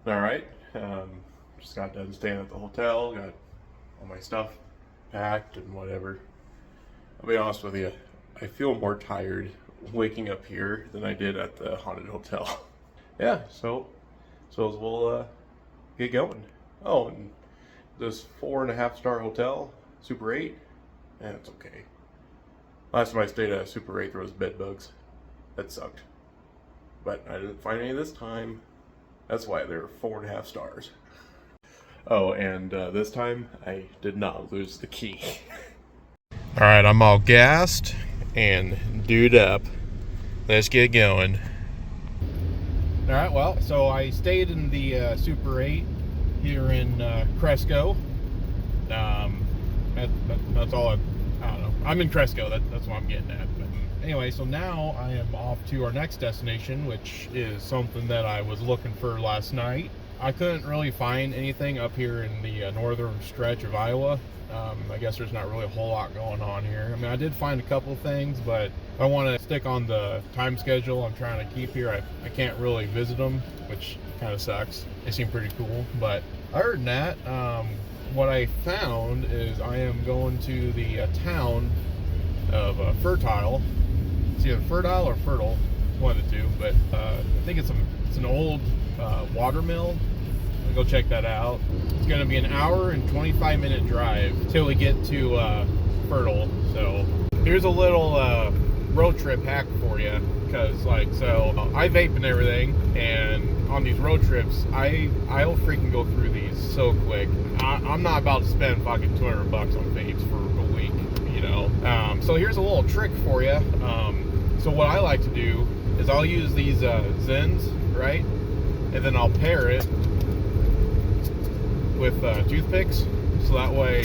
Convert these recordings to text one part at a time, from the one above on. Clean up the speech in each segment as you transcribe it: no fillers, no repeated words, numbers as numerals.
All right. Just got done staying at the hotel. Got all my stuff packed and whatever. I'll be honest with you. I feel more tired waking up here than I did at the haunted hotel. Yeah. So we'll get going. Oh, and this 4.5-star hotel, Super 8. It's okay. Last time I stayed at a Super 8, there was bed bugs. That sucked. But I didn't find any this time. That's why they're 4.5 stars. Oh, and this time I did not lose the key. Alright, I'm all gassed and dude up. Let's get going. Alright, well, so I stayed in the Super 8 here in Cresco. That's all I don't know. I'm in Cresco, that's what I'm getting at. But anyway, so now I am off to our next destination, which is something that I was looking for last night. I couldn't really find anything up here in the northern stretch of Iowa. I guess there's not really a whole lot going on here. I mean, I did find a couple things, but if I want to stick on the time schedule I'm trying to keep here, I can't really visit them, which kind of sucks. They seem pretty cool, but other than that, what I found is I am going to the town of Fertile. It's either Fertile or Fertile, one of the two, but I think it's an old water mill. Go check that out. It's going to be an hour and 25-minute drive till we get to Fertile. So here's a little road trip hack for you, because I vape and everything, and on these road trips I'll freaking go through these so quick. I'm not about to spend fucking $200 on vapes for a week, you know. So here's a little trick for you. So what I like to do is I'll use these Zens, right, and then I'll pair it with toothpicks, so that way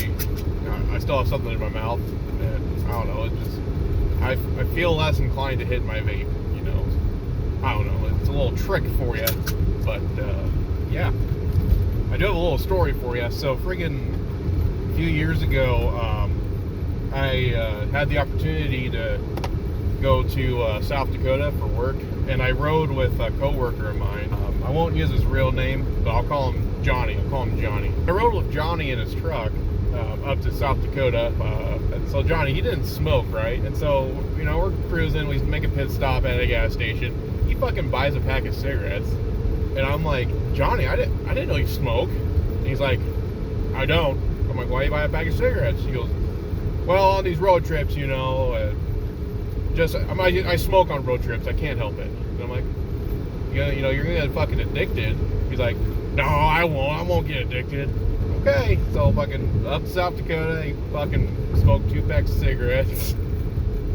I still have something in my mouth, and I don't know, it just I feel less inclined to hit my vape, you know. I don't know, it's a little trick for you, but yeah, I do have a little story for you. So friggin' a few years ago, I had the opportunity to go to South Dakota for work, and I rode with a coworker of mine. I won't use his real name, but I'll call him Johnny. I rode with Johnny in his truck up to South Dakota, and so Johnny, he didn't smoke, right? And so, you know, we're cruising, we make a pit stop at a gas station. He fucking buys a pack of cigarettes, and I'm like, Johnny, I didn't know you smoke. And he's like, I don't. I'm like, why you buy a pack of cigarettes? He goes, well, on these road trips, you know, I smoke on road trips, I can't help it. And I'm like, you know, you're gonna get fucking addicted. He's like, no, I won't get addicted. Okay, so fucking up to South Dakota, he fucking smoked 2 packs of cigarettes.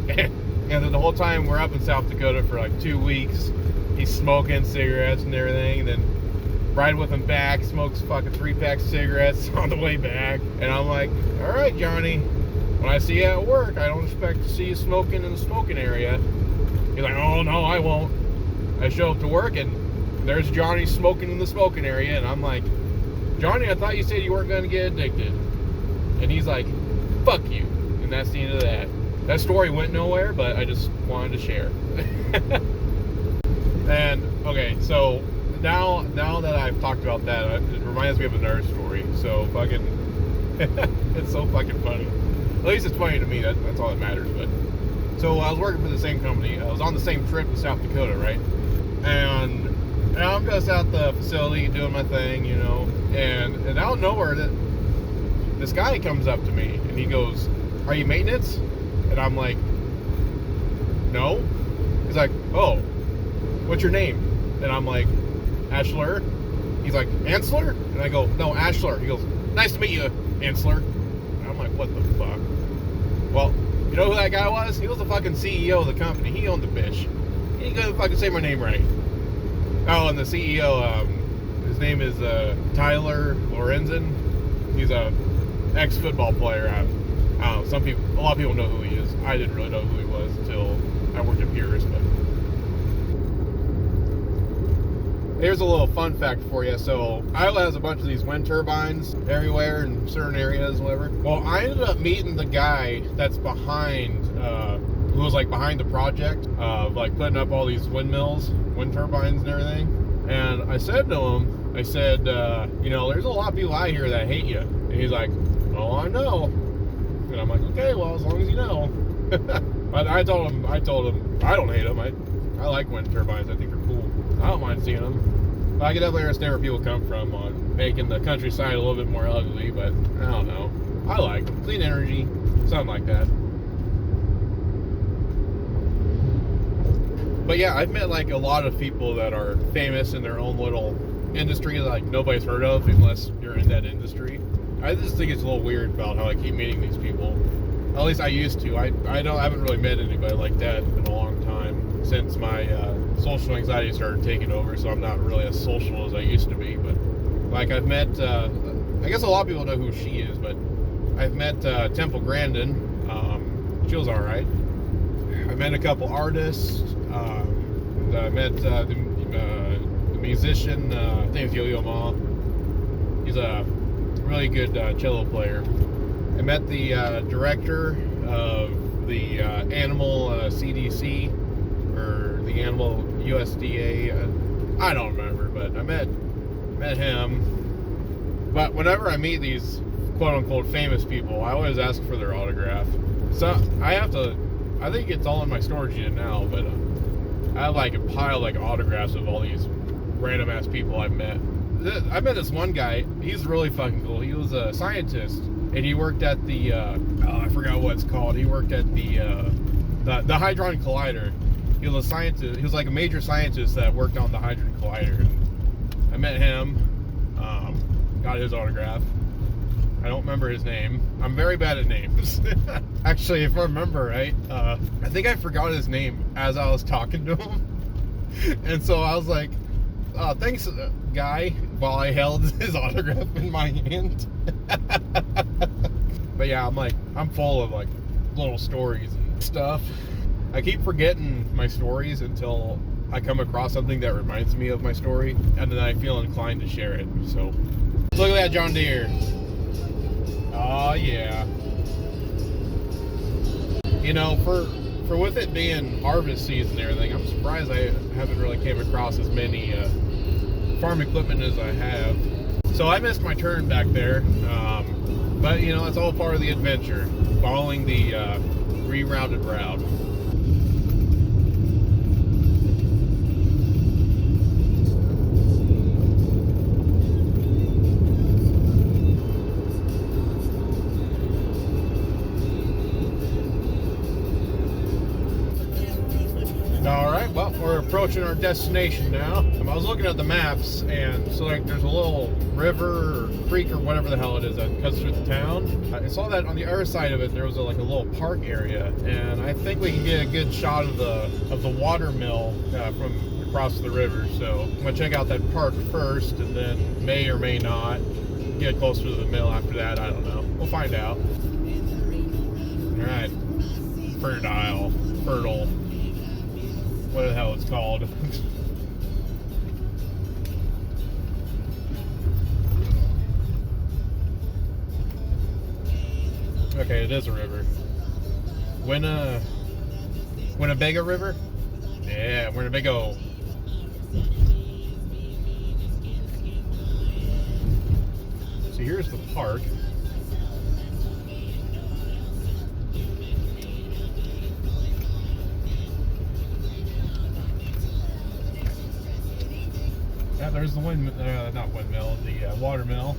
And then the whole time we're up in South Dakota for like 2 weeks, he's smoking cigarettes and everything. And then ride with him back, smokes fucking 3 packs of cigarettes on the way back. And I'm like, all right, Johnny, when I see you at work, I don't expect to see you smoking in the smoking area. He's like, oh no, I won't. I show up to work and there's Johnny smoking in the smoking area, and I'm like, Johnny, I thought you said you weren't going to get addicted. And he's like, fuck you. And that's the end of that. That story went nowhere, but I just wanted to share. And okay, so now that I've talked about that, it reminds me of another story. So fucking it's so fucking funny. At least it's funny to me. That's all that matters. But so I was working for the same company. I was on the same trip to South Dakota, right? And I'm just at the facility doing my thing, you know, and out of nowhere, this guy comes up to me and he goes, "Are you maintenance?" And I'm like, "No." He's like, "Oh, what's your name?" And I'm like, "Ashler." He's like, "Ansler?" And I go, "No, Ashler." He goes, "Nice to meet you, Ansler." And I'm like, "What the fuck?" Well, you know who that guy was? He was the fucking CEO of the company. He owned the bitch. He ain't gonna fucking say my name right. Oh, and the CEO, his name is Tyler Lorenzen. He's a ex-football player. I don't know, a lot of people know who he is. I didn't really know who he was until I worked at Pierce. But here's a little fun fact for you. So Iowa has a bunch of these wind turbines everywhere in certain areas, whatever. Well, I ended up meeting the guy that's behind, who was like behind the project of like putting up all these windmills, wind turbines and everything. And I said to him, I said, you know, there's a lot of people out here that hate you. And he's like, oh, I know. And I'm like, okay, well, as long as you know. But I told him, I don't hate them. I like wind turbines. I think they're cool. I don't mind seeing them. But I can definitely understand where people come from on making the countryside a little bit more ugly, but I don't know. I like them. Clean energy, something like that. But yeah, I've met like a lot of people that are famous in their own little industry that like nobody's heard of unless you're in that industry. I just think it's a little weird about how I keep meeting these people. At least I used to. I haven't really met anybody like that in a long time since my social anxiety started taking over. So I'm not really as social as I used to be. But like I've met, I guess a lot of people know who she is, but I've met Temple Grandin. She was all right. I met a couple artists. I met the musician. His name's Yo-Yo Ma. He's a really good cello player. I met the director of the animal CDC or the animal USDA. I don't remember, but I met him. But whenever I meet these quote-unquote famous people, I always ask for their autograph. So I think it's all in my storage unit now, but I have like a pile of like autographs of all these random ass people I've met. I met this one guy. He's really fucking cool. He was a scientist, and he worked at the I forgot what it's called. He worked at the Hadron Collider. He was a scientist. He was like a major scientist that worked on the Hadron Collider. And I met him. Got his autograph. I don't remember his name. I'm very bad at names. Actually, if I remember right, I think I forgot his name as I was talking to him. And so I was like, thanks, guy, while I held his autograph in my hand. But yeah, I'm full of like little stories and stuff. I keep forgetting my stories until I come across something that reminds me of my story, and then I feel inclined to share it. So, look at that John Deere. Oh yeah. You know, for with it being harvest season and everything, I'm surprised I haven't really came across as many farm equipment as I have. So I missed my turn back there, but you know, it's all part of the adventure, following the rerouted route. Well, we're approaching our destination now. I was looking at the maps, and so like there's a little river or creek or whatever the hell it is that cuts through the town. I saw that on the other side of it there was like a little park area, and I think we can get a good shot of the water mill from across the river. So I'm gonna check out that park first, and then may or may not get closer to the mill after that. I don't know. We'll find out. All right, fertile. What the hell it's called. Okay, it is a river. Winnebago River? Yeah, Winnebago. So here's the park. Yeah, there's the not windmill, the water mill.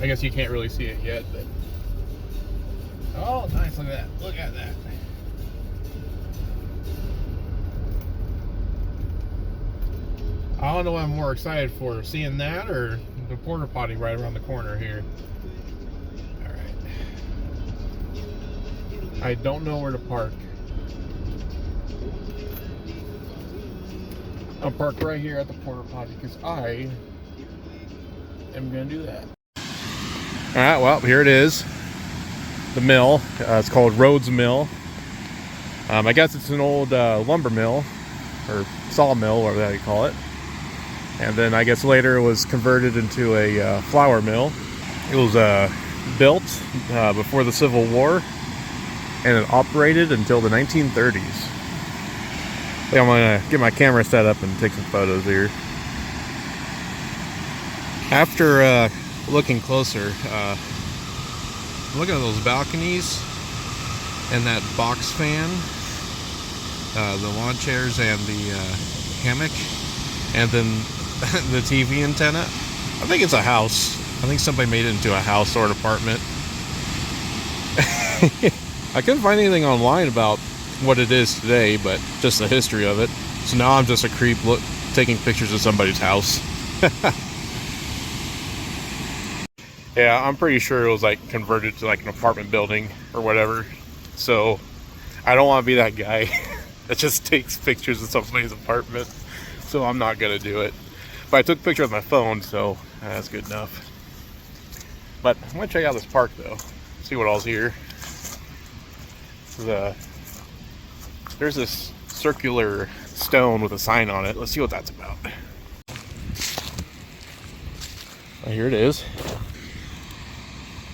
I guess you can't really see it yet, but oh, nice! Look at that! Look at that! I don't know what I'm more excited for, seeing that or the porta potty right around the corner here. All right. I don't know where to park. I'll park right here at the porta potty because I am going to do that. All right, well, here it is. The mill. It's called Rhodes Mill. I guess it's an old lumber mill or sawmill, whatever you call it. And then I guess later it was converted into a flour mill. It was built before the Civil War, and it operated until the 1930s. Yeah, I'm gonna get my camera set up and take some photos here. After looking closer, look at those balconies and that box fan, the lawn chairs and the hammock, and then the TV antenna. I think it's a house. I think somebody made it into a house or an apartment. I couldn't find anything online about what it is today, but just the history of it. So now I'm just a creep taking pictures of somebody's house. Yeah, I'm pretty sure it was like converted to like an apartment building or whatever. So I don't want to be that guy that just takes pictures of somebody's apartment. So I'm not gonna do it. But I took a picture with my phone, so that's good enough. But I'm gonna check out this park though, see what all's here. There's this circular stone with a sign on it. Let's see what that's about. Oh, here it is.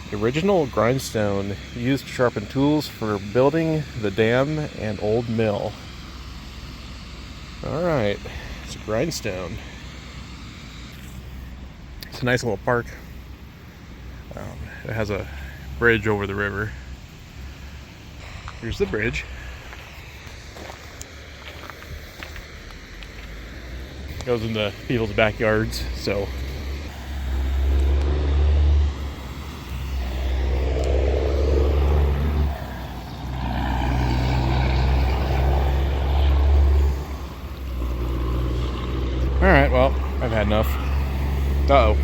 The original grindstone used to sharpen tools for building the dam and old mill. Alright, it's a grindstone. It's a nice little park. It has a bridge over the river. Here's the bridge. Goes into people's backyards, so. Alright, well, I've had enough. Uh-oh.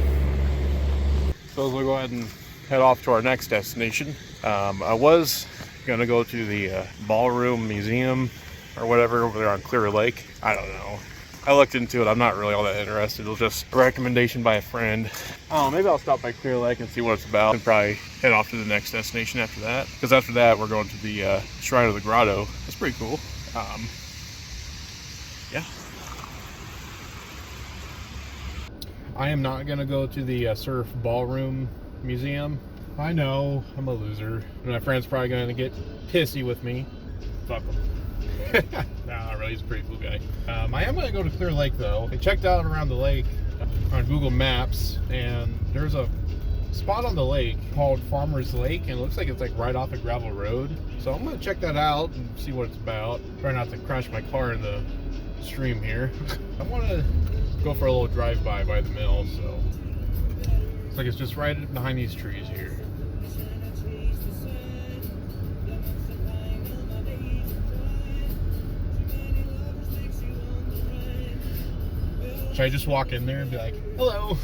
So we'll go ahead and head off to our next destination. I was gonna go to the ballroom museum or whatever over there on Clear Lake. I don't know. I looked into it. I'm not really all that interested. It was just a recommendation by a friend. Oh, maybe I'll stop by Clear Lake and see what it's about and probably head off to the next destination after that. Because after that, we're going to the Shrine of the Grotto. That's pretty cool. Yeah. I am not going to go to the Surf Ballroom Museum. I know, I'm a loser. And my friend's probably going to get pissy with me. Fuck him. Nah, not really, he's a pretty cool guy. I am going to go to Clear Lake though. I checked out around the lake on Google Maps, and there's a spot on the lake called Farmer's Lake, and it looks like it's like right off a gravel road. So I'm going to check that out and see what it's about. Try not to crash my car in the stream here. I want to go for a little drive-by by the mill, so it's like it's just right behind these trees here. Should I just walk in there and be like, hello?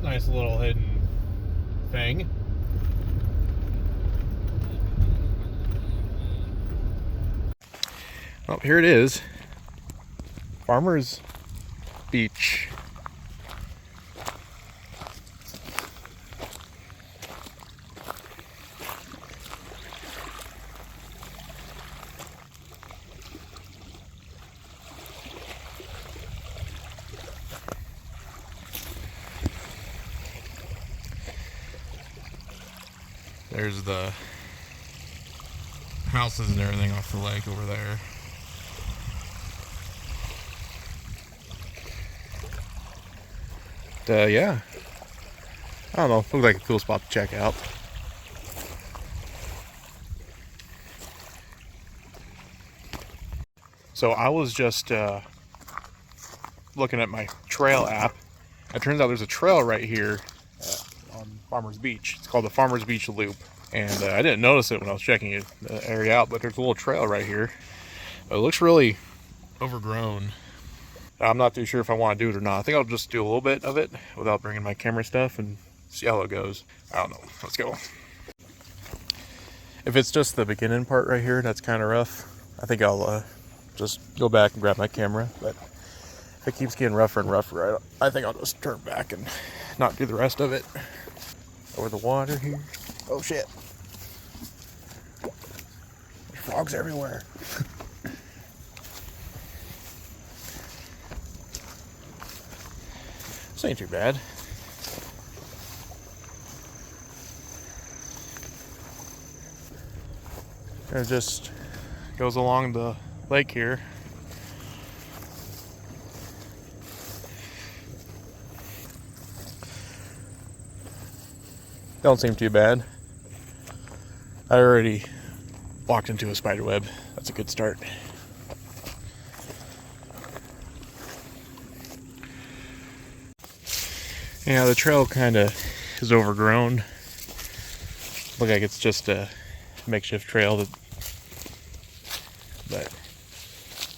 Nice little hidden thing. Well, here it is. Farmer's Beach. There's the houses and everything off the lake over there. Yeah, I don't know, looks like a cool spot to check out. So I was just looking at my trail app, It turns out there's a trail right here on Farmers Beach. It's called the Farmers Beach Loop. And I didn't notice it when I was checking the area out, but there's a little trail right here. It looks really overgrown. I'm not too sure if I want to do it or not. I think I'll just do a little bit of it without bringing my camera stuff and see how it goes. I don't know. Let's go. If it's just the beginning part right here, that's kind of rough. I think I'll just go back and grab my camera. But if it keeps getting rougher and rougher, I think I'll just turn back and not do the rest of it. Over the water here. Oh shit. There's frogs everywhere. This ain't too bad. It just goes along the lake here. Don't seem too bad. I already walked into a spider web. That's a good start. Yeah, the trail kind of is overgrown. Look like it's just a makeshift trail. But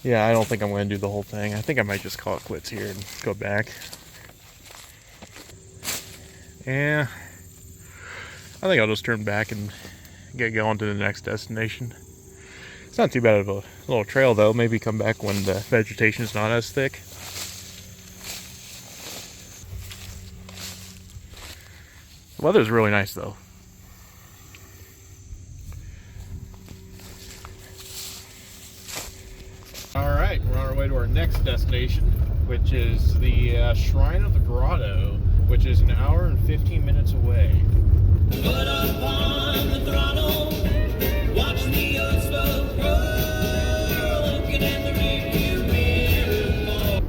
yeah, I don't think I'm going to do the whole thing. I think I might just call it quits here and go back. Yeah, I think I'll just turn back and get going to the next destination. It's not too bad of a little trail though. Maybe come back when the vegetation is not as thick. The weather's really nice though. Alright, we're on our way to our next destination, which is the Shrine of the Grotto, which is an hour and 15 minutes away. Put up on the throttle, watch the old smoke roll, looking at the rearview mirror.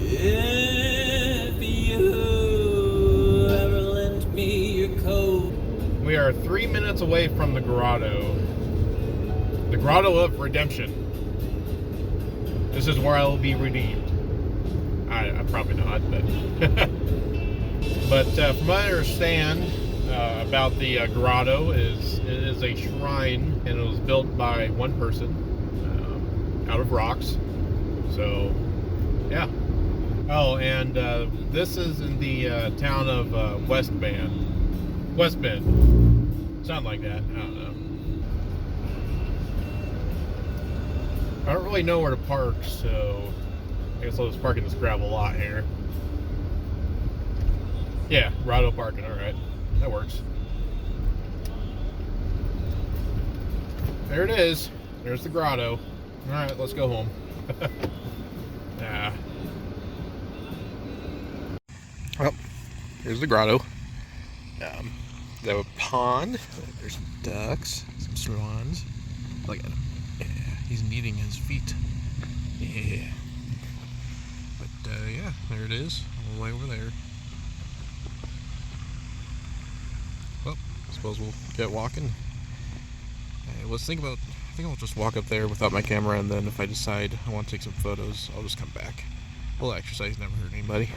If you ever lent me your coat. We are 3 minutes away from the Grotto. The Grotto of Redemption. This is where I will be redeemed. I probably not, but but from what I understand about the grotto is it is a shrine, and it was built by one person out of rocks. So yeah. Oh, and this is in the town of West Bend, something like that. I don't know. I don't really know where to park, so I guess I'll just park in this gravel lot here. Yeah, grotto parking, alright. That works. There it is. There's the grotto. Alright, let's go home. Yeah. Well, here's the grotto. The pond. There's some ducks, some swans. Look at him. Yeah, he's kneading his feet. Yeah. But yeah, there it is, all the way over there. Well, I suppose we'll get walking. Let's think about. I think I'll just walk up there without my camera, and then if I decide I want to take some photos, I'll just come back. A little exercise never hurt anybody.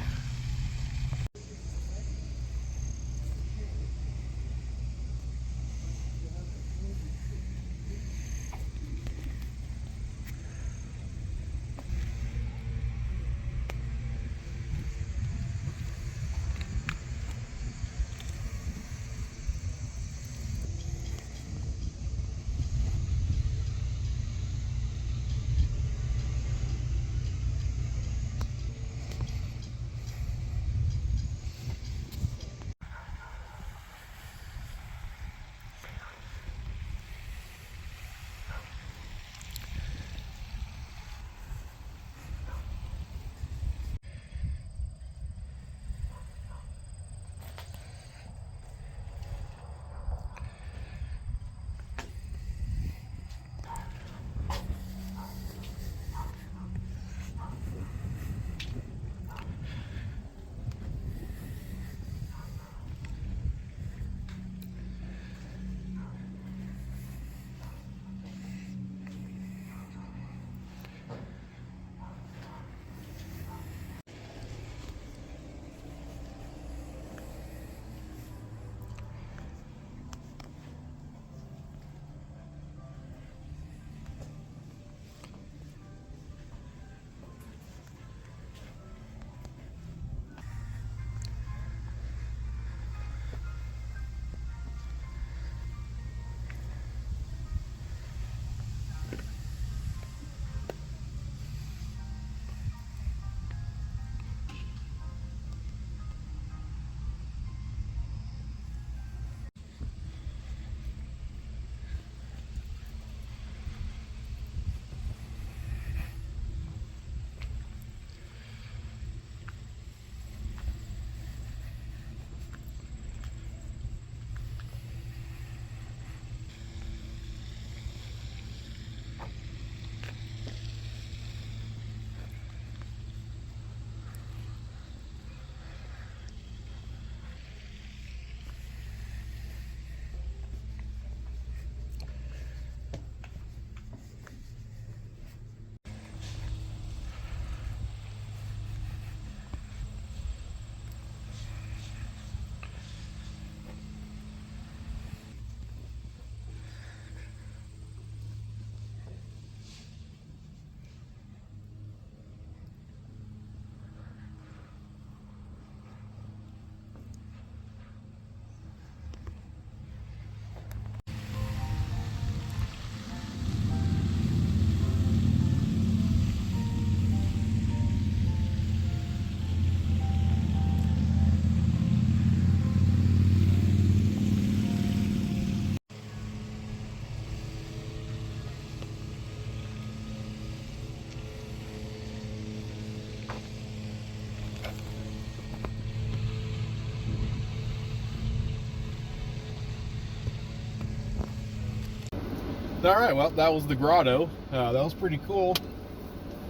All right, well, that was the grotto. That was pretty cool.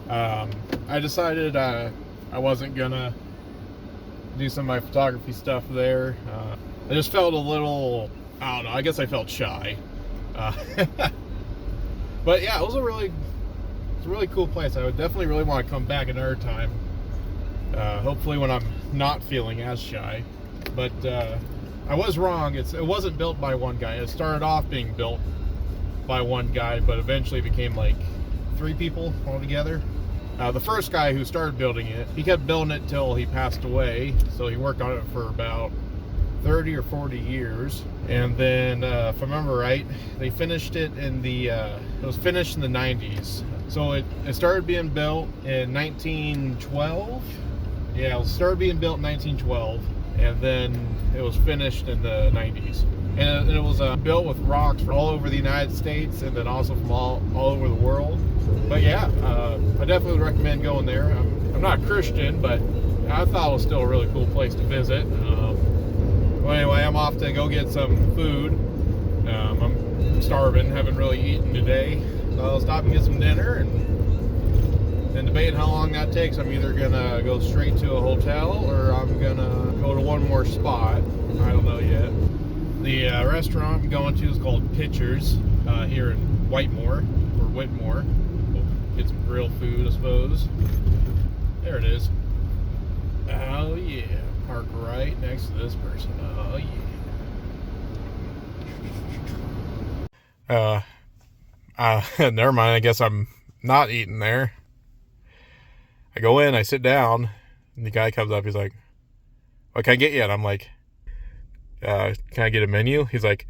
I decided I wasn't gonna do some of my photography stuff there. I just felt a little, I don't know, I guess I felt shy. But yeah, it was a really cool place. I would definitely really want to come back another time. Hopefully when I'm not feeling as shy. But I was wrong. It wasn't built by one guy. It started off being built by one guy, but eventually became like 3 people altogether. The first guy who started building it, he kept building it till he passed away. So he worked on it for about 30 or 40 years. And then, if I remember right, they finished it in the, it was finished in the 90s. So it started being built in 1912. Yeah, it started being built in 1912. And then it was finished in the 90s. And it was built with rocks from all over the United States and then also from all over the world. But yeah, I definitely would recommend going there. I'm not a Christian, but I thought it was still a really cool place to visit. Well, anyway, I'm off to go get some food. I'm starving, haven't really eaten today. So I'll stop and get some dinner and debating how long that takes. I'm either gonna go straight to a hotel or I'm gonna go to one more spot. I don't know yet. The restaurant I'm going to is called Pitchers here in Whitmore, or Whitmore. We'll get some grilled food, I suppose. There it is. Oh yeah, park right next to this person. Oh yeah. Never mind. I guess I'm not eating there. I go in, I sit down, and the guy comes up. He's like, "What can I get you?" And I'm like, "Can I get a menu?" He's like,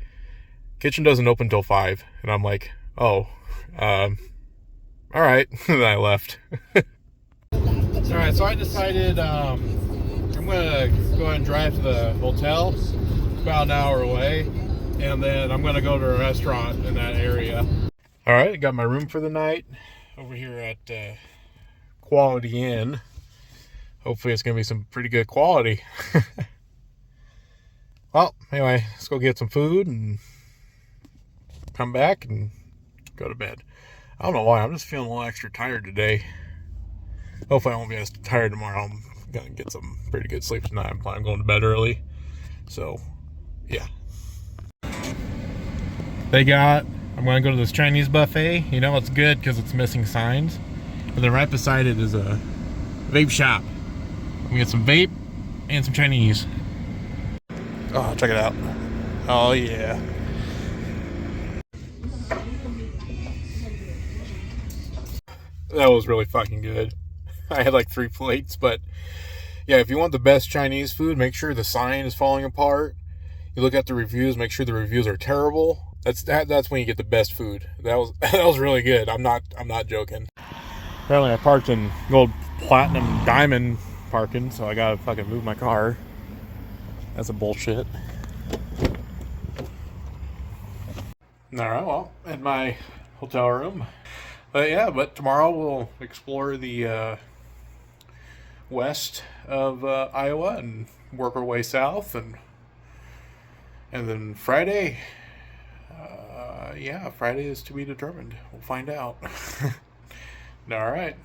"Kitchen doesn't open till 5." And I'm like, "Oh, all right." And then I left. All right, so I decided I'm gonna go ahead and drive to the hotel. It's about an hour away, and then I'm gonna go to a restaurant in that area. All right, got my room for the night over here at Quality Inn. Hopefully, it's gonna be some pretty good quality. Well, anyway, let's go get some food and come back and go to bed. I don't know why, I'm just feeling a little extra tired today. Hopefully I won't be as tired tomorrow. I'm gonna get some pretty good sleep tonight. I'm planning on going to bed early. So, yeah. I'm gonna go to this Chinese buffet. You know it's good because it's missing signs. And then right beside it is a vape shop. I'm gonna get some vape and some Chinese. Oh, check it out. Oh, yeah. That was really fucking good. I had like 3 plates, but yeah, if you want the best Chinese food, make sure the sign is falling apart. You look at the reviews, make sure the reviews are terrible. That's when you get the best food. That was really good. I'm not joking. Apparently I parked in gold platinum diamond parking, so I gotta fucking move my car. That's a bullshit. Alright, well, in my hotel room. But tomorrow we'll explore the west of Iowa and work our way south, and then Friday, Friday is to be determined. We'll find out. Alright.